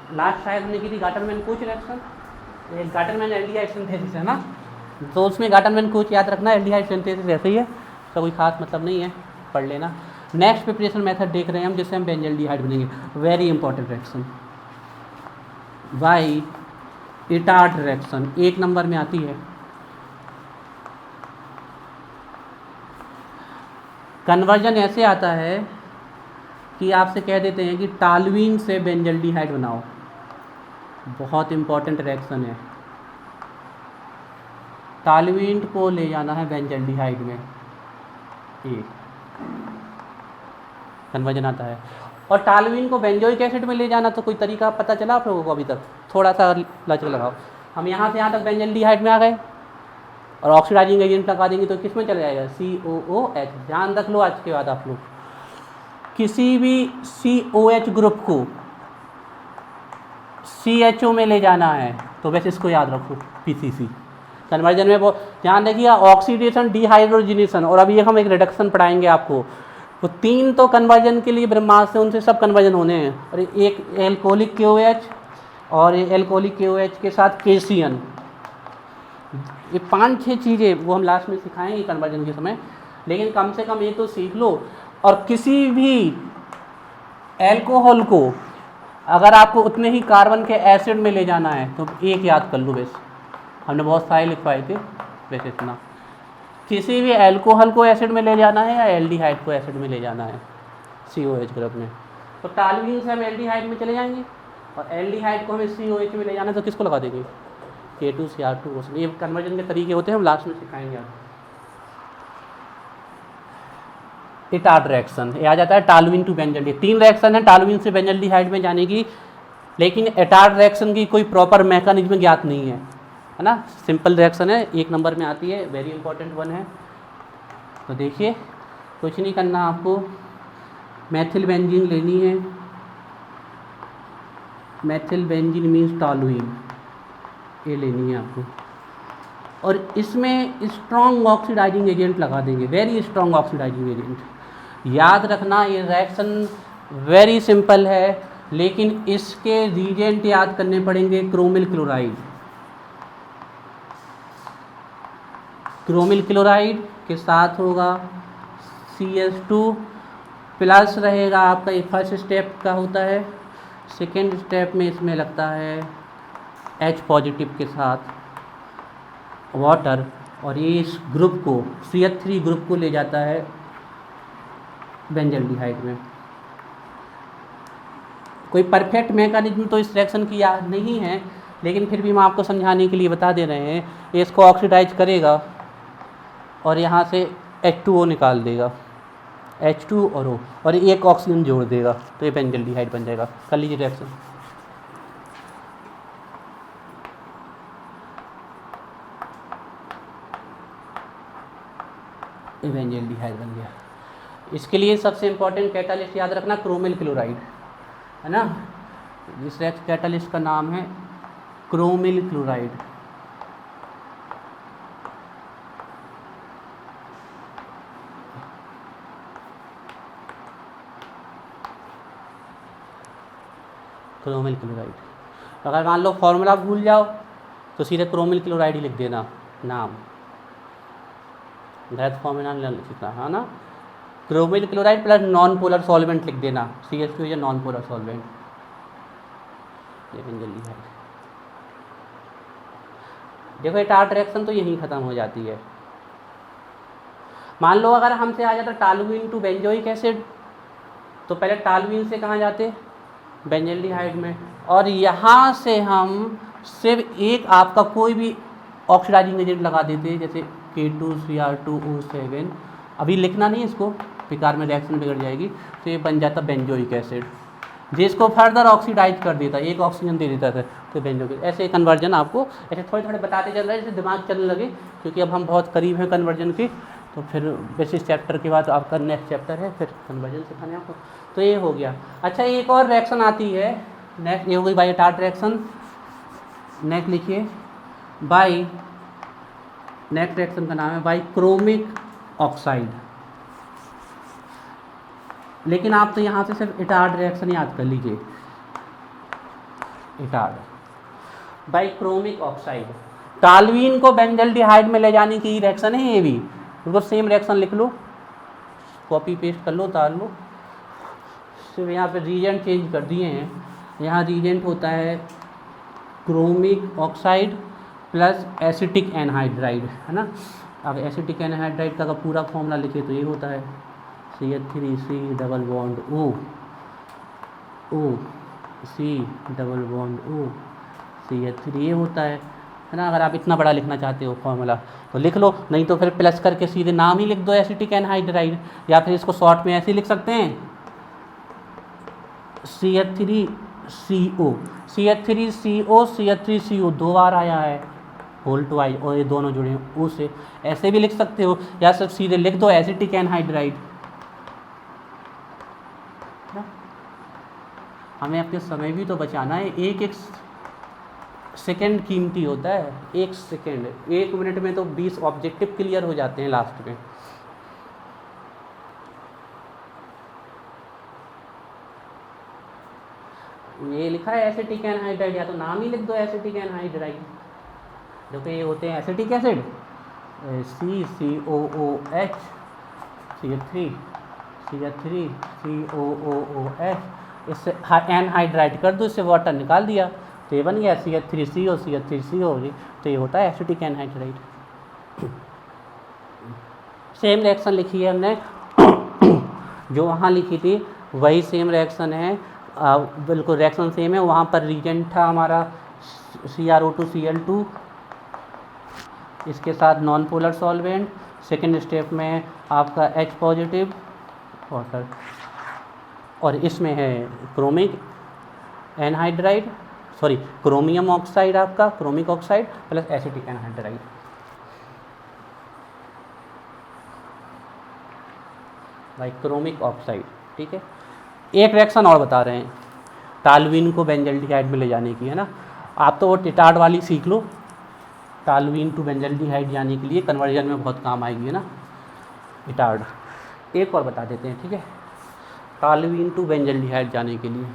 Last शायद हमने की थी Gattermann coach reaction, Gattermann aldehyde synthesis है ना, तो उसमें गाटरमैन कोच याद रखना, एल्डिहाइड सिंथेसिस ऐसे ही है, उसका कोई खास मतलब नहीं है, पढ़ लेना। नेक्स्ट प्रिपरेशन मेथड देख रहे हैं हम, जिससे हम बेंजल्डिहाइड बनेंगे, very important reaction by Etard reaction, 1 number में आती है। कन्वर्जन ऐसे आता है कि आपसे कह देते हैं कि टालुइन से बेंजल्डिहाइड बनाओ, बहुत इंपॉर्टेंट रिएक्शन है। टालुइन को ले जाना है बेंजल्डिहाइड में, ये कन्वर्जन आता है। और टालुइन को बेंजोइक एसिड में ले जाना, तो कोई तरीका पता चला आप लोगों को अभी तक? थोड़ा सा लचक लगाओ। हम यहाँ से यहाँ तक बेंजल्डिहाइड में आ गए और ऑक्सीडाइजिंग एजेंट लगा देंगे तो किस में चला जाएगा? COOH। ध्यान रख लो आज के बाद आप लोग, किसी भी COH ग्रुप को CHO में ले जाना है तो बस इसको याद रखो, PCC। कन्वर्जन में वो ध्यान रखिएगा, ऑक्सीडेशन, डिहाइड्रोजनेशन, और अभी हम एक रिडक्शन पढ़ाएंगे आपको। वो 3 तो कन्वर्जन के लिए ब्रह्मास्त्र से उनसे सब कन्वर्जन होने हैं, और एक एल्कोहलिक KOH और एल्कोहलिक KOH के साथ KCN, ये 5-6 चीज़ें वो हम लास्ट में सिखाएंगे कन्वर्जन के समय, लेकिन कम से कम ये तो सीख लो। और किसी भी एल्कोहल को अगर आपको उतने ही कार्बन के एसिड में ले जाना है तो एक याद कर लो बस, हमने बहुत सारे लिखवाए थे वैसे इतना, किसी भी एल्कोहल को एसिड में ले जाना है या एल्डिहाइड को एसिड में ले जाना है COH ग्रुप में, तो टालुइन से हम एल्डिहाइड में चले जाएंगे और एल्डिहाइड को हमें COH में ले जाना है तो किसको लगा देंगे? K2Cr2। ये कन्वर्जन के तरीके होते हैं, हम लास्ट में सिखाएंगे आप। इटार्ट रिएक्शन ये आ जाता है टालुइन टू बेंजल्डिहाइड। 3 रिएक्शन है टालुइन से बेंजल्डिहाइड में जाने की, लेकिन इटार्ट रिएक्शन की कोई प्रॉपर मैकेनिज्म ज्ञात नहीं है ना, सिंपल रिएक्शन है, 1 नंबर में आती है, वेरी इंपॉर्टेंट वन है। तो देखिए कुछ नहीं करना आपको, मैथिल बेंजीन लेनी है, मैथिल बेंजीन मीन्स टालुइन, ये लेनी है आपको, और इसमें स्ट्रॉन्ग ऑक्सीडाइजिंग एजेंट लगा देंगे, वेरी स्ट्रॉन्ग ऑक्सीडाइजिंग एजेंट। याद रखना ये रिएक्शन वेरी सिंपल है, लेकिन इसके रीजेंट याद करने पड़ेंगे। क्रोमिल क्लोराइड, क्रोमिल क्लोराइड के साथ होगा CH2 प्लस रहेगा आपका, ये फर्स्ट स्टेप का होता है। सेकेंड स्टेप में इसमें लगता है H पॉजिटिव के साथ वाटर, और ये इस ग्रुप को CH3 ग्रुप को ले जाता है बेंजल्डिहाइड में। कोई परफेक्ट मैकेनिज्म तो इस रिएक्शन की याद नहीं है, लेकिन फिर भी हम आपको समझाने के लिए बता दे रहे हैं। ये इसको ऑक्सीडाइज करेगा और यहाँ से H2O निकाल देगा, H2 और O, और एक ऑक्सीजन जोड़ देगा, तो ये बेंजल्डिहाइड बन जाएगा। कर लीजिए रिएक्शन। ये बेंजल्डिहाइड बन गया। इसके लिए सबसे इंपॉर्टेंट कैटालिस्ट याद रखना क्रोमिल क्लोराइड है ना, इस कैटालिस्ट का नाम है क्रोमिल क्लोराइड। क्रोमिल क्लोराइड, अगर मान लो फॉर्मूला भूल जाओ तो सीधे क्रोमिल क्लोराइड ही लिख देना नाम, गलत फॉर्मूला लिखना है ना। Chromyl chloride plus non polar solvent लिख देना, CH2 या नॉन पोलर सॉल्वेंट। लेकिन जल्दी है, देखो इटार्ट रिएक्शन तो यहीं ख़त्म हो जाती है। मान लो अगर हमसे आ जाता टालुइन टू बेंजोइक एसिड, तो पहले टालुइन से कहाँ जाते? बेंजल्डिहाइड में, और यहाँ से हम सिर्फ एक आपका कोई भी ऑक्सीडाइजिंग एजेंट लगा देते, जैसे K2Cr2O7। अभी लिखना नहीं इसको, बेकार में रिएक्शन बिगड़ जाएगी। तो ये बन जाता बेंजोइक एसिड, जिसको फर्दर ऑक्सीडाइज कर देता, एक ऑक्सीजन दे देता था, तो बेंजोइक। ऐसे कन्वर्जन आपको ऐसे थोड़े थोड़े बताते चल रहे हैं, जैसे दिमाग चलने लगे, क्योंकि अब हम बहुत करीब हैं कन्वर्जन के। तो फिर बेसिस चैप्टर के बाद आपका नेक्स्ट चैप्टर है, फिर कन्वर्जन सिखाने आपको। तो ये हो गया। अच्छा, एक और रिएक्शन आती है नेक्स्ट, ये हो गई बाई इटार्ट रिएक्शन। नेक्स्ट लिखिए बाई, नेक्स्ट रिएक्शन का नाम है बाई क्रोमिक ऑक्साइड। लेकिन आप तो यहाँ से सिर्फ इटार्ट रिएक्शन याद कर लीजिए। Etard. By chromic oxide, toluene को बेंजल्डिहाइड में ले जाने की रिएक्शन है ये भी, बिल्कुल सेम रिएक्शन लिख लो, कॉपी पेस्ट कर लो, उतार लो। सिर्फ यहाँ पे रीजेंट चेंज कर दिए हैं, यहाँ रीजेंट होता है chromic oxide plus acetic anhydride, है ना। अब एसिटिक एनहाइड्राइड का पूरा फॉर्मूला लिखे तो ये होता है CH3C double bond O, C double bond O CH3, ये होता है ना। अगर आप इतना बड़ा लिखना चाहते हो फॉर्मूला तो लिख लो, नहीं तो फिर प्लस करके सीधे नाम ही लिख दो एसिटिक एनहाइड्राइड, या फिर इसको शॉर्ट में ऐसे लिख सकते हैं CH3CO, CH3CO, CH3CO 2 बार आया है होल ट्वाइस, और ये दोनों जुड़े हैं O से, ऐसे भी लिख सकते हो, या सिर्फ सीधे लिख दो एसिटिक एनहाइड्राइड। हमें अपने समय भी तो बचाना है, एक एक सेकंड कीमती होता है, एक सेकंड, 1 मिनट में तो 20 ऑब्जेक्टिव क्लियर हो जाते हैं लास्ट में। ये लिखा है एसिटिक एनहाइड्राइड, या तो नाम ही लिख दो एसिटिक एनहाइड्राइड, जो कि ये होते हैं acetic acid CCOOH, CH3 COOH, इससे एनहाइड्राइड कर दो, इससे वाटर निकाल दिया तो ये बन गया CH3CO, तो ये होता है एसिटिक एनहाइड्राइड। सेम रिएक्शन लिखी है हमने जो वहाँ लिखी थी, वही सेम रिएक्शन है, बिल्कुल रिएक्शन सेम है। वहाँ पर रीजेंट था हमारा CrO2Cl2, इसके साथ non polar solvent. Second step में आपका H पॉजिटिव वाटर, और इसमें है chromic anhydride, sorry chromium oxide, आपका chromic oxide plus acetic anhydride. भाई क्रोमिक ऑक्साइड, ठीक है। एक रिएक्शन और बता रहे हैं टालुइन को बेंजल्डिहाइड में ले जाने की, है ना। आप तो वो इटार्ड वाली सीख लो, टालुइन टू बेंजल्डिहाइड जाने के लिए कन्वर्जन में बहुत काम आएगी, है ना इटार्ड। एक और बता देते हैं, ठीक है। टालुइन टू बेंजल्डिहाइड जाने के लिए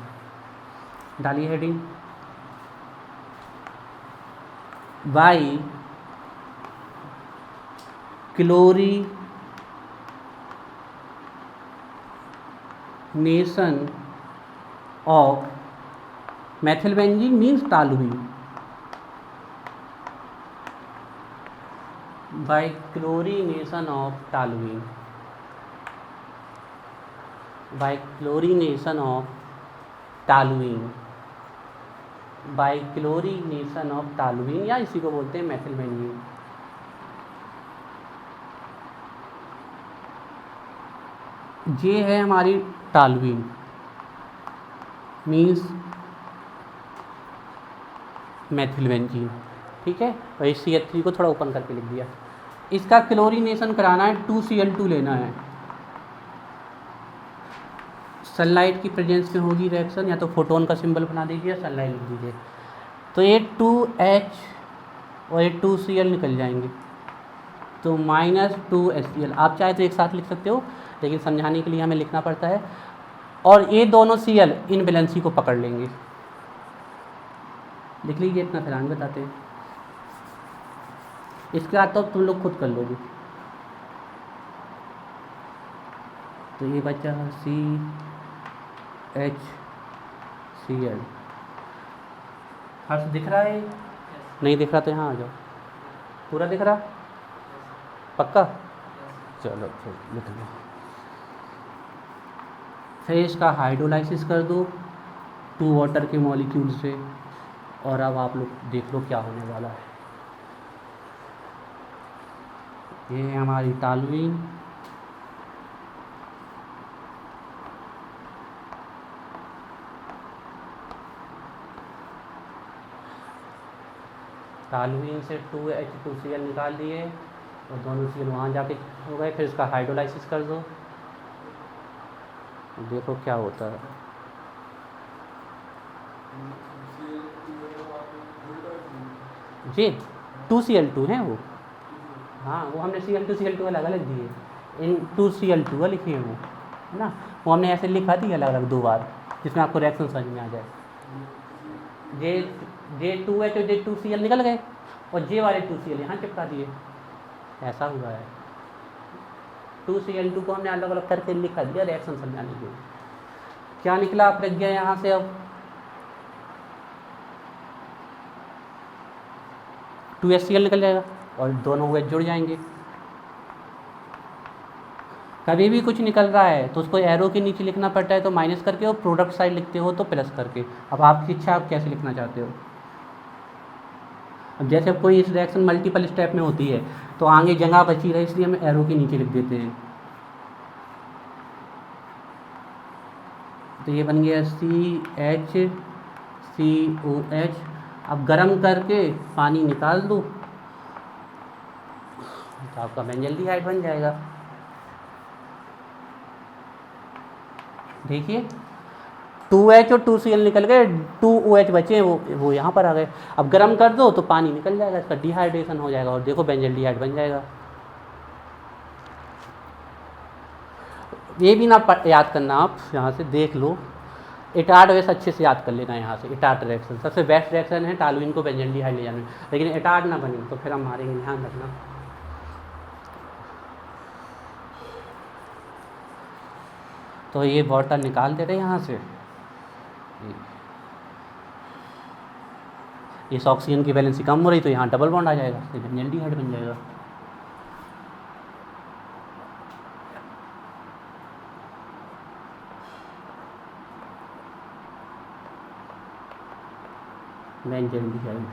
डालिए heading, by chlorination of methylbenzene means toluene, by chlorination of toluene, by chlorination of toluene, by chlorination of toluene, या इसी को बोलते हैं मेथिलबेंजीन। ये है हमारी टालुइन, मीन्स मेथिलबेंजीन, ठीक है। और इस CH3 को थोड़ा ओपन करके लिख दिया। इसका क्लोरीनेशन कराना है, 2Cl2 लेना है। सनलाइट की प्रेजेंस में होगी रिएक्शन, या तो फोटोन का सिंबल बना दीजिए, सनलाइट लिख दीजिए, तो ये 2H और ये 2Cl निकल जाएंगे, तो -2HCl। आप चाहे तो एक साथ लिख सकते हो, लेकिन समझाने के लिए हमें लिखना पड़ता है। और ये दोनों Cl इन बैलेंसी को पकड़ लेंगे, लिख लीजिए इतना, फिर आगे बताते हैं। इसके बाद तो तुम लोग खुद कर लोगे। तो ये बचा CHCl। हर्ष दिख रहा है? नहीं दिख रहा तो यहाँ आ जाओ। पूरा दिख रहा? पक्का? चलो फिर लिख लो। फिर इसका हाइड्रोलाइसिस कर दो 2 वाटर के मॉलिक्यूल से, और अब आप लोग देख लो क्या होने वाला है। ये है हमारी टालुइन, टालुइन से 2H2Cl निकाल दिए, और दोनों Cl वहाँ जाके हो गए। फिर इसका हाइड्रोलाइसिस कर दो, देखो क्या होता है। जी 2Cl2 हैं वो, हाँ वो हमने Cl2 अलग अलग दिए, इन 2Cl2 लिखे हैं वो, है ना। वो हमने ऐसे लिखा दिया अलग अलग 2 बार, जिसमें आपको रिएक्शन समझ में आ जाए। जे J2H और J2Cl निकल गए और J वाले 2Cl यहाँ चिपका दिए, ऐसा हुआ है। 2Cl2 को हमने अलग अलग करके लिखा दिया रिएक्शन समझाने के लिए। क्या निकला आप रख गया यहाँ से, अब 2HCl निकल जाएगा और दोनों OH जुड़ जाएंगे। कभी भी कुछ निकल रहा है तो उसको एरो के नीचे लिखना पड़ता है तो माइनस करके, और प्रोडक्ट साइड लिखते हो तो प्लस करके। अब आपकी इच्छा, आप कैसे लिखना चाहते हो। अब जैसे कोई इस रिएक्शन मल्टीपल स्टेप में होती है तो आगे जगह बची रहे, इसलिए हम एरो के नीचे लिख देते हैं। तो ये बन गया CHCOH। अब गर्म करके पानी निकाल दो तो आपका बेंजल्डिहाइड बन जाएगा। देखिए 2H और 2Cl निकल गए, 2OH बचे, वो यहाँ पर आ गए। अब गर्म कर दो तो पानी निकल जाएगा, इसका डिहाइड्रेशन हो जाएगा और देखो बेंजल्डिहाइड बन जाएगा। ये भी ना याद करना, आप यहाँ से देख लो। इटार्ड वैसे अच्छे से याद कर लेना यहाँ से। इटार्ड रिएक्शन सबसे बेस्ट रिएक्शन है टॉलुइन को बेंजल्डिहाइड ले जाने में, लेकिन इटार्ड ना बने तो फिर हम मारेंगे, ध्यान रखना। तो ये बॉटल निकाल दे रहे यहाँ से, इस ऑक्सीजन की वैलेंसी कम हो रही तो यहाँ डबल बॉन्ड आ जाएगा, तो बेंजल्डिहाइड बन जाएगा। बेंजल्डिहाइड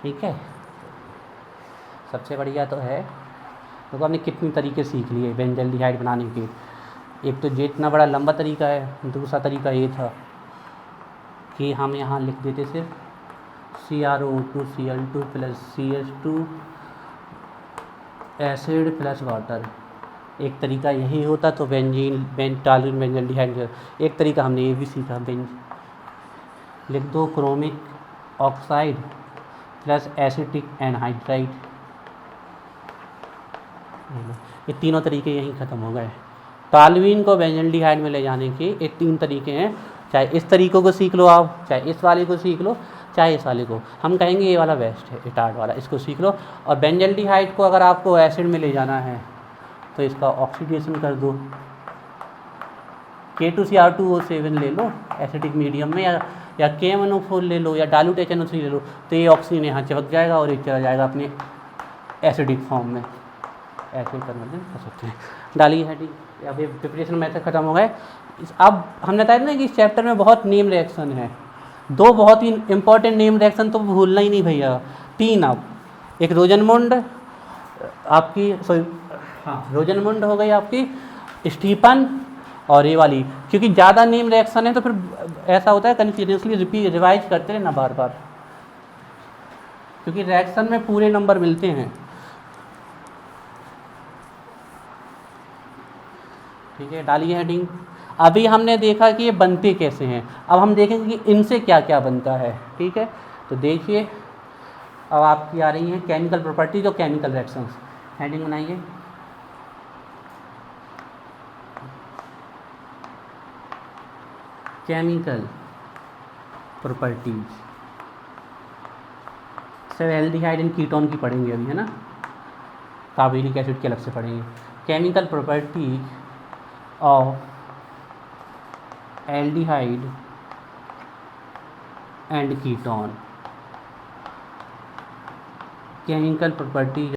ठीक है, सबसे बढ़िया तो है। तो हमने कितनी तरीके सीख लिए बेंजल्डिहाइड बनाने के। एक तो ये इतना बड़ा लंबा तरीका है, दूसरा तरीका ये था कि हम यहाँ लिख देते सिर्फ CrO2Cl2 plus CH2 acid plus water. एक तरीका यही होता तो टॉलुइन बेंजल्डिहाइड। एक तरीका हमने ये भी सीखा, लिख दो chromic oxide plus acetic anhydride. ये तीनों तरीके यहीं ख़त्म हो गए। टॉलुइन को बेंजल्डिहाइड में ले जाने के ये 3 तरीके हैं, चाहे इस तरीकों को सीख लो आप, चाहे इस वाले को सीख लो, चाहे इस वाले को। हम कहेंगे ये वाला बेस्ट है, इटार्ड वाला, इसको सीख लो। और बेंजल्डिहाइड को अगर आपको एसिड में ले जाना है तो इसका ऑक्सीडेशन कर दो, K2Cr2O7 ले लो एसिडिक मीडियम में, या KMnO4 ले लो, या डाइल्यूट HNO3 ले लो, तो ये ऑक्सीजन यहाँ चिपक जाएगा और ये चला जाएगा अपने एसिडिक फॉर्म में। ऐसे कन्वर्जन कर सकते हैं। डालिए हेडिंग। अब ये प्रिपरेशन मेथड खत्म हो गए। अब हमने बताया ना कि इस चैप्टर में बहुत नेम रिएक्शन है, 2 बहुत ही इंपॉर्टेंट नेम रिएक्शन तो भूलना ही नहीं भैया, 3। अब एक रोजनमुंड आपकी, रोजनमुंड हो गई आपकी, स्टीफन, और ये वाली। क्योंकि ज़्यादा नेम रिएक्शन है तो फिर ऐसा होता है कंटिन्यूसली रिवाइज करते रहना बार बार, क्योंकि रिएक्शन में पूरे नंबर मिलते हैं। ठीक है, डालिए हेडिंग। अभी हमने देखा कि ये बनते कैसे हैं, अब हम देखेंगे कि इनसे क्या क्या बनता है। ठीक है, तो देखिए अब आपकी आ रही हैं केमिकल प्रॉपर्टीज और केमिकल रिएक्शंस। हेडिंग बनाइए। केमिकल प्रॉपर्टीज, सब एल्डिहाइड एंड कीटोन की पढ़ेंगे अभी, है ना। कार्बोनिक एसिड के अलग से पढ़ेंगे। Chemical properties of aldehyde and ketone. Chemical properties